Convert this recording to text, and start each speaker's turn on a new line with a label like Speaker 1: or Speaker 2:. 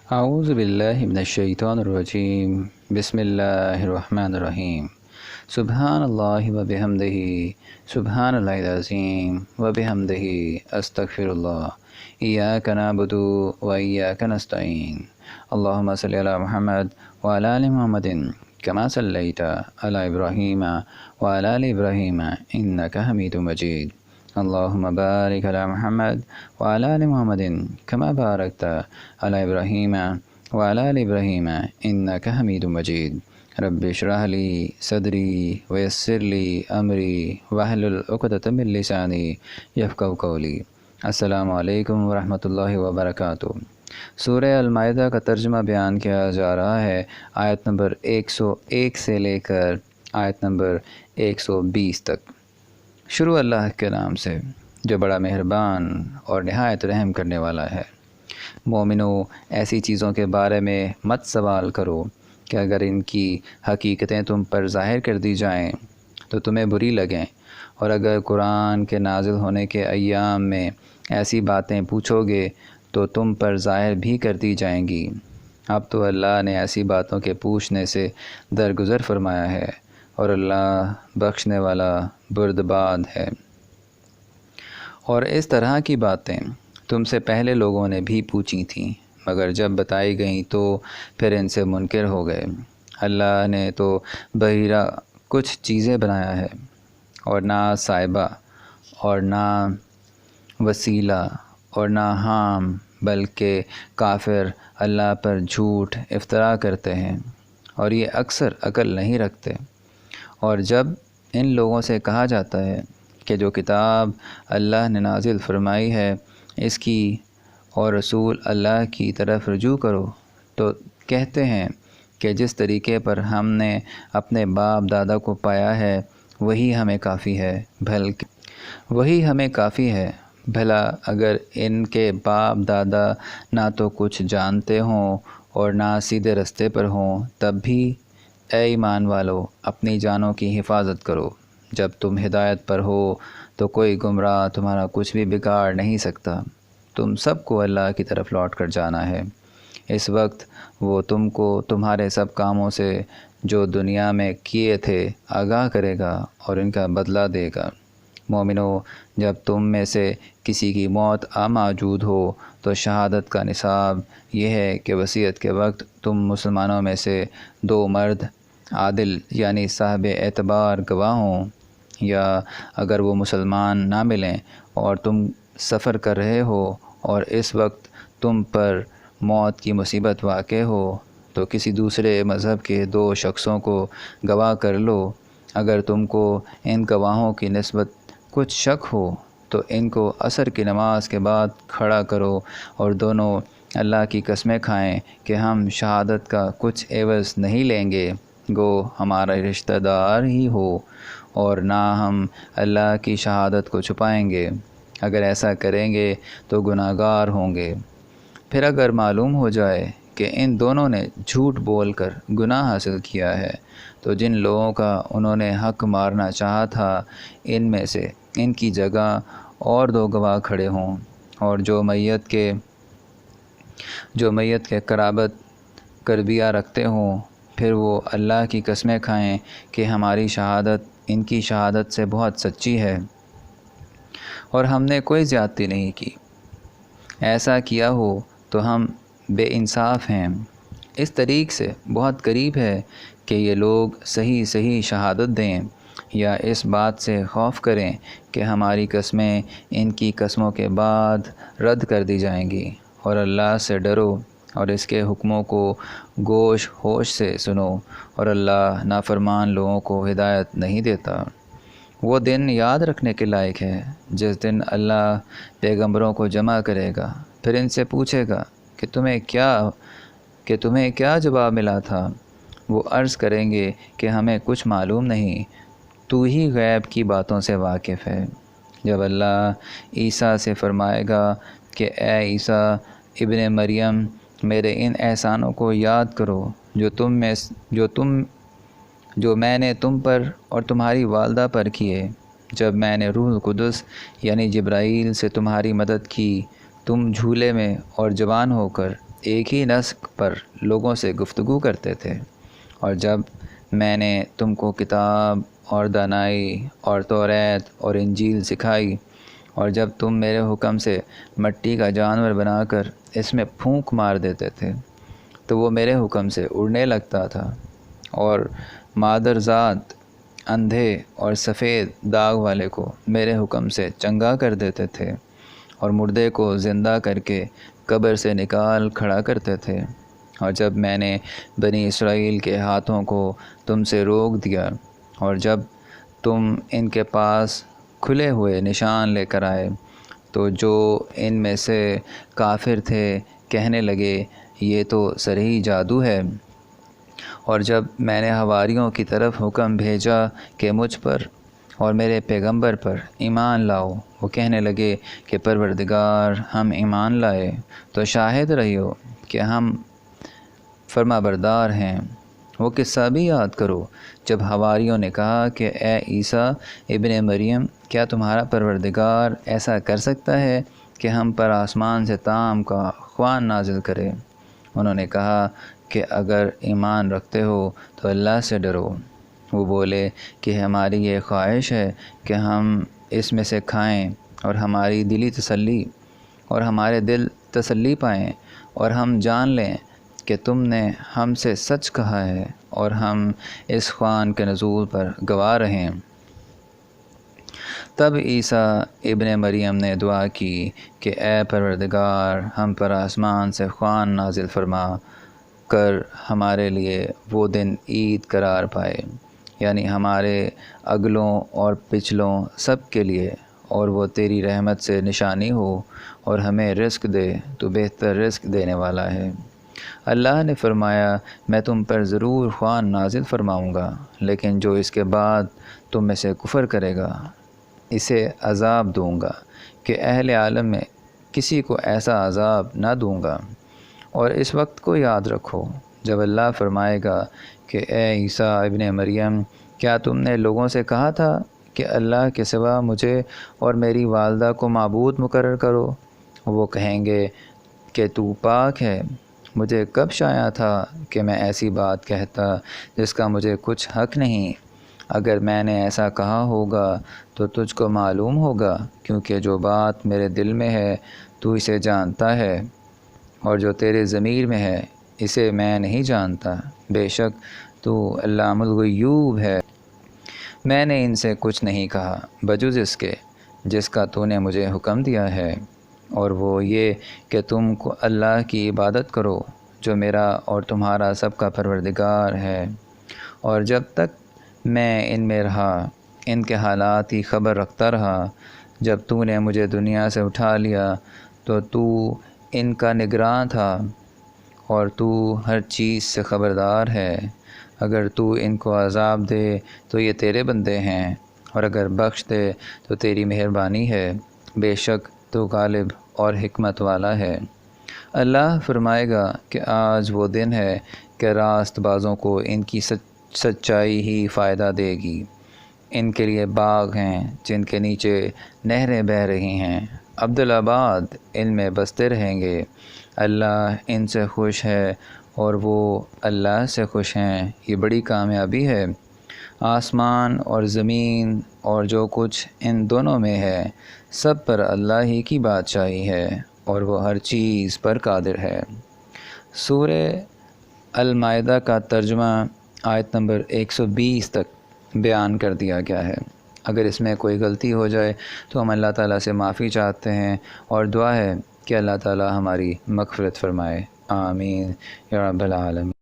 Speaker 1: اعوذ باللہ من الشیطان الرجیم بسم اللہ الرحمن الرحیم سبحان اللہ و بحمدہ سبحان اللہ العظیم و بحمدہ استغفر اللہ ایاک نعبد و ایاک نستعین اللہم صلی علی محمد وعلی آل محمد کما صلیت علی ابراہیم وعلی آل ابراہیم انک حمید مجید اللہم بارک علی محمد وعلی آل محمد کما بارکت علی ابراہیم وعلی آل ابراہیم انک حمید مجید رب اشرح لی صدری ویسر لی امری واحلل عقدۃ من لسانی یفقہوا قولی۔ السلام علیکم ورحمۃ اللہ وبرکاتہ۔ سورہ المائدہ کا ترجمہ بیان کیا جا رہا ہے آیت نمبر 101 سے لے کر آیت نمبر 120 تک۔ شروع اللہ کے نام سے جو بڑا مہربان اور نہایت رحم کرنے والا ہے۔ مومنو، ایسی چیزوں کے بارے میں مت سوال کرو کہ اگر ان کی حقیقتیں تم پر ظاہر کر دی جائیں تو تمہیں بری لگیں، اور اگر قرآن کے نازل ہونے کے ایام میں ایسی باتیں پوچھو گے تو تم پر ظاہر بھی کر دی جائیں گی۔ اب تو اللہ نے ایسی باتوں کے پوچھنے سے درگزر فرمایا ہے، اور اللہ بخشنے والا بردبار ہے۔ اور اس طرح کی باتیں تم سے پہلے لوگوں نے بھی پوچھی تھیں، مگر جب بتائی گئیں تو پھر ان سے منکر ہو گئے۔ اللہ نے تو بحیرہ کچھ چیزیں بنایا ہے، اور نہ صاحبہ اور نہ وسیلہ اور نہ حام، بلکہ کافر اللہ پر جھوٹ افترا کرتے ہیں، اور یہ اکثر عقل نہیں رکھتے۔ اور جب ان لوگوں سے کہا جاتا ہے کہ جو کتاب اللہ نے نازل فرمائی ہے اس کی اور رسول اللہ کی طرف رجوع کرو، تو کہتے ہیں کہ جس طریقے پر ہم نے اپنے باپ دادا کو پایا ہے وہی ہمیں کافی ہے۔ بھلا اگر ان کے باپ دادا نہ تو کچھ جانتے ہوں اور نہ سیدھے رستے پر ہوں، تب بھی اے ایمان والو اپنی جانوں کی حفاظت کرو۔ جب تم ہدایت پر ہو تو کوئی گمراہ تمہارا کچھ بھی بگاڑ نہیں سکتا۔ تم سب کو اللہ کی طرف لوٹ کر جانا ہے۔ اس وقت وہ تم کو تمہارے سب کاموں سے جو دنیا میں کیے تھے آگاہ کرے گا اور ان کا بدلہ دے گا۔ مومنو، جب تم میں سے کسی کی موت موجود ہو تو شہادت کا نصاب یہ ہے کہ وصیت کے وقت تم مسلمانوں میں سے 2 مرد عادل یعنی صاحب اعتبار گواہ ہوں، یا اگر وہ مسلمان نہ ملیں اور تم سفر کر رہے ہو اور اس وقت تم پر موت کی مصیبت واقع ہو تو کسی دوسرے مذہب کے 2 شخصوں کو گواہ کر لو۔ اگر تم کو ان گواہوں کی نسبت کچھ شک ہو تو ان کو عصر کی نماز کے بعد کھڑا کرو اور دونوں اللہ کی قسمیں کھائیں کہ ہم شہادت کا کچھ عوض نہیں لیں گے، گو ہمارا رشتہ دار ہی ہو، اور نہ ہم اللہ کی شہادت کو چھپائیں گے۔ اگر ایسا کریں گے تو گناہ گار ہوں گے۔ پھر اگر معلوم ہو جائے کہ ان دونوں نے جھوٹ بول کر گناہ حاصل کیا ہے تو جن لوگوں کا انہوں نے حق مارنا چاہا تھا ان میں سے ان کی جگہ اور 2 گواہ کھڑے ہوں، اور جو میت کے قرابت قربیہ رکھتے ہوں، پھر وہ اللہ کی قسمیں کھائیں کہ ہماری شہادت ان کی شہادت سے بہت سچی ہے، اور ہم نے کوئی زیادتی نہیں کی۔ ایسا کیا ہو تو ہم بے انصاف ہیں۔ اس طریق سے بہت قریب ہے کہ یہ لوگ صحیح شہادت دیں، یا اس بات سے خوف کریں کہ ہماری قسمیں ان کی قسموں کے بعد رد کر دی جائیں گی، اور اللہ سے ڈرو اور اس کے حکموں کو گوش ہوش سے سنو، اور اللہ نافرمان لوگوں کو ہدایت نہیں دیتا۔ وہ دن یاد رکھنے کے لائق ہے جس دن اللہ پیغمبروں کو جمع کرے گا، پھر ان سے پوچھے گا کہ تمہیں کیا جواب ملا تھا۔ وہ عرض کریں گے کہ ہمیں کچھ معلوم نہیں، تو ہی غیب کی باتوں سے واقف ہے۔ جب اللہ عیسیٰ سے فرمائے گا کہ اے عیسیٰ ابن مریم، میرے ان احسانوں کو یاد کرو جو میں نے تم پر اور تمہاری والدہ پر کیے، جب میں نے روح القدس یعنی جبرائیل سے تمہاری مدد کی، تم جھولے میں اور جوان ہو کر ایک ہی نسق پر لوگوں سے گفتگو کرتے تھے، اور جب میں نے تم کو کتاب اور دانائی اور توریت اور انجیل سکھائی، اور جب تم میرے حکم سے مٹی کا جانور بنا کر اس میں پھونک مار دیتے تھے تو وہ میرے حکم سے اڑنے لگتا تھا، اور مادرزاد اندھے اور سفید داغ والے کو میرے حکم سے چنگا کر دیتے تھے، اور مردے کو زندہ کر کے قبر سے نکال کھڑا کرتے تھے، اور جب میں نے بنی اسرائیل کے ہاتھوں کو تم سے روک دیا، اور جب تم ان کے پاس کھلے ہوئے نشان لے کر آئے، تو جو ان میں سے کافر تھے کہنے لگے یہ تو صریح جادو ہے، اور جب میں نے حواریوں کی طرف حکم بھیجا کہ مجھ پر اور میرے پیغمبر پر ایمان لاؤ، وہ کہنے لگے کہ پروردگار ہم ایمان لائے، تو شاہد رہیو کہ ہم فرما بردار ہیں۔ وہ قصہ بھی یاد کرو جب حواریوں نے کہا کہ اے عیسیٰ ابن مریم، کیا تمہارا پروردگار ایسا کر سکتا ہے کہ ہم پر آسمان سے طعام کا خوان نازل کرے؟ انہوں نے کہا کہ اگر ایمان رکھتے ہو تو اللہ سے ڈرو۔ وہ بولے کہ ہماری یہ خواہش ہے کہ ہم اس میں سے کھائیں اور ہماری دلی تسلی اور ہمارے دل تسلی پائیں، اور ہم جان لیں کہ تم نے ہم سے سچ کہا ہے، اور ہم اس خوان کے نزول پر گواہ رہیں۔ تب عیسیٰ ابن مریم نے دعا کی کہ اے پروردگار ہم پر آسمان سے خوان نازل فرما کر ہمارے لیے وہ دن عید قرار پائے، یعنی ہمارے اگلوں اور پچھلوں سب کے لیے، اور وہ تیری رحمت سے نشانی ہو، اور ہمیں رزق دے، تو بہتر رزق دینے والا ہے۔ اللہ نے فرمایا میں تم پر ضرور خوان نازل فرماؤں گا، لیکن جو اس کے بعد تم میں سے کفر کرے گا اسے عذاب دوں گا کہ اہل عالم میں کسی کو ایسا عذاب نہ دوں گا۔ اور اس وقت کو یاد رکھو جب اللہ فرمائے گا کہ اے عیسیٰ ابن مریم، کیا تم نے لوگوں سے کہا تھا کہ اللہ کے سوا مجھے اور میری والدہ کو معبود مقرر کرو؟ وہ کہیں گے کہ تو پاک ہے، مجھے کب شایع تھا کہ میں ایسی بات کہتا جس کا مجھے کچھ حق نہیں۔ اگر میں نے ایسا کہا ہوگا تو تجھ کو معلوم ہوگا، کیونکہ جو بات میرے دل میں ہے تو اسے جانتا ہے، اور جو تیرے ضمیر میں ہے اسے میں نہیں جانتا، بے شک تو علام الغیوب ہے۔ میں نے ان سے کچھ نہیں کہا بجز اس کے جس کا تو نے مجھے حکم دیا ہے، اور وہ یہ کہ تم کو اللہ کی عبادت کرو جو میرا اور تمہارا سب کا پروردگار ہے۔ اور جب تک میں ان میں رہا ان کے حالات کی خبر رکھتا رہا، جب تو نے مجھے دنیا سے اٹھا لیا تو ان کا نگراں تھا، اور تو ہر چیز سے خبردار ہے۔ اگر تو ان کو عذاب دے تو یہ تیرے بندے ہیں، اور اگر بخش دے تو تیری مہربانی ہے، بے شک تو غالب اور حکمت والا ہے۔ اللہ فرمائے گا کہ آج وہ دن ہے کہ راست بازوں کو ان کی سچائی ہی فائدہ دے گی۔ ان کے لیے باغ ہیں جن کے نیچے نہریں بہہ رہی ہیں، عبدالآباد ان میں بستے رہیں گے۔ اللہ ان سے خوش ہے اور وہ اللہ سے خوش ہیں، یہ بڑی کامیابی ہے۔ آسمان اور زمین اور جو کچھ ان دونوں میں ہے سب پر اللہ ہی کی بادشاہی ہے، اور وہ ہر چیز پر قادر ہے۔ سورہ المائدہ کا ترجمہ آیت نمبر 120 تک بیان کر دیا گیا ہے۔ اگر اس میں کوئی غلطی ہو جائے تو ہم اللہ تعالیٰ سے معافی چاہتے ہیں، اور دعا ہے کہ اللہ تعالیٰ ہماری مغفرت فرمائے۔ آمین یا رب العالمین۔